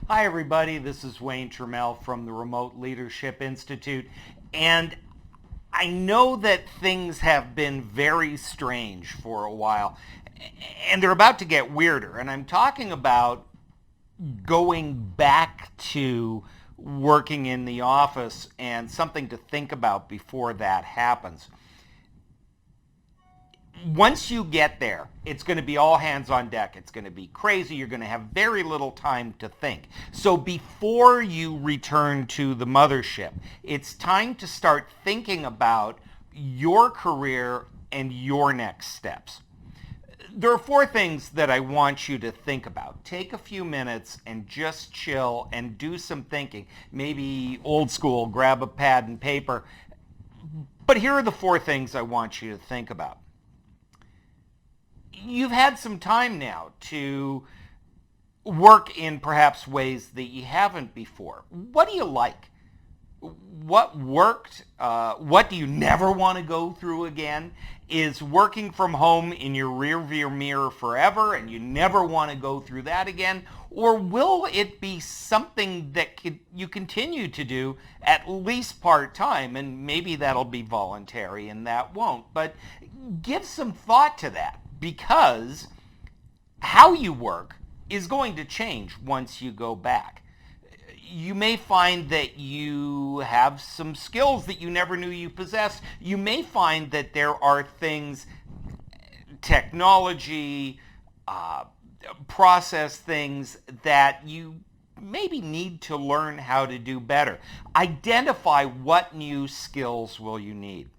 Hi, everybody. This is Wayne Turmel from the Remote Leadership Institute. And I know that things have been very strange for a while, and they're about to get weirder. And I'm talking about going back to working in the office and something to think about before that happens. Once you get there, it's going to be all hands on deck. It's going to be crazy. You're going to have very little time to think. So before you return to the mothership, it's time to start thinking about your career and your next steps. There are four things that I want you to think about. Take a few minutes and just chill and do some thinking. Maybe old school, grab a pad and paper. But here are the four things I want you to think about. You've had some time now to work in perhaps ways that you haven't before. What do you like? What worked? What do you never want to go through again? Is working from home in your rearview mirror forever and you never want to go through that again? Or will it be something that you continue to do at least part-time, and maybe that'll be voluntary and that won't? But give some thought to that, because how you work is going to change once you go back. You may find that you have some skills that you never knew you possessed. You may find that there are things, technology, process things that you maybe need to learn how to do better. Identify what new skills will you need.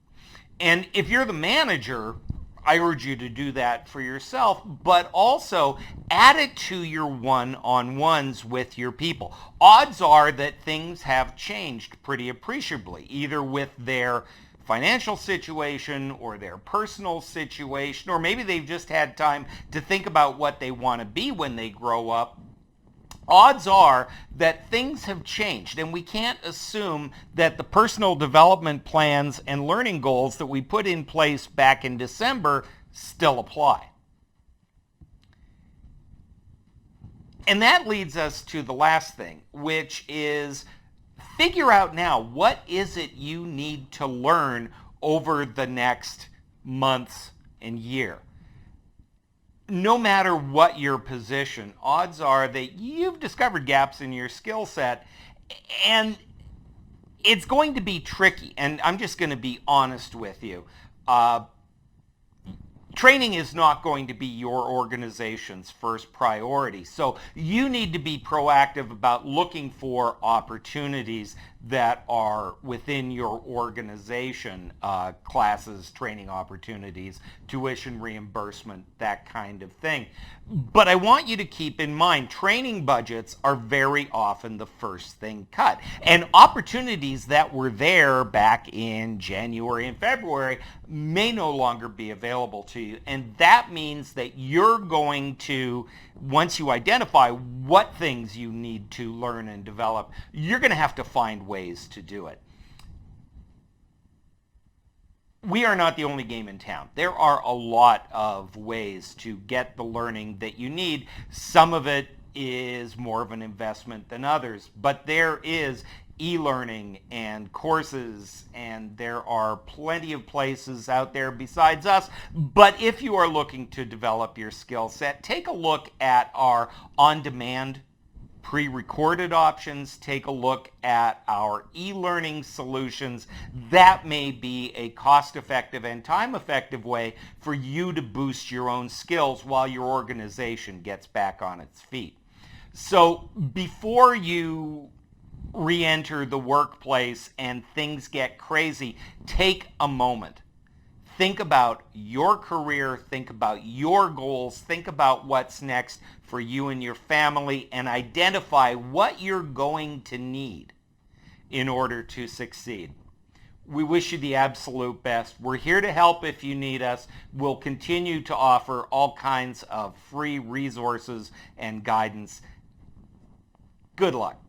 And if you're the manager, I urge you to do that for yourself, but also add it to your one-on-ones with your people. Odds are that things have changed pretty appreciably, either with their financial situation or their personal situation, or maybe they've just had time to think about what they want to be when they grow up. Odds are that things have changed, and we can't assume that the personal development plans and learning goals that we put in place back in December still apply. And that leads us to the last thing, which is figure out now, what is it you need to learn over the next months and year? No matter what your position, odds are that you've discovered gaps in your skill set, and it's going to be tricky. And I'm just going to be honest with you. Training is not going to be your organization's first priority. So you need to be proactive about looking for opportunities that are within your organization, classes, training opportunities, tuition reimbursement, that kind of thing. But I want you to keep in mind, training budgets are very often the first thing cut. And opportunities that were there back in January and February may no longer be available to you. And that means that you're going to, once you identify what things you need to learn and develop, you're going to have to find ways to do it. We are not the only game in town. There are a lot of ways to get the learning that you need. Some of it is more of an investment than others, but there is e-learning and courses, and there are plenty of places out there besides us. But if you are looking to develop your skill set, take a look at our on-demand pre-recorded options. Take a look at our e-learning solutions. That may be a cost-effective and time-effective way for you to boost your own skills while your organization gets back on its feet. So before you re-enter the workplace and things get crazy, take a moment. Think about your career, think about your goals, think about what's next for you and your family, and identify what you're going to need in order to succeed. We wish you the absolute best. We're here to help if you need us. We'll continue to offer all kinds of free resources and guidance. Good luck.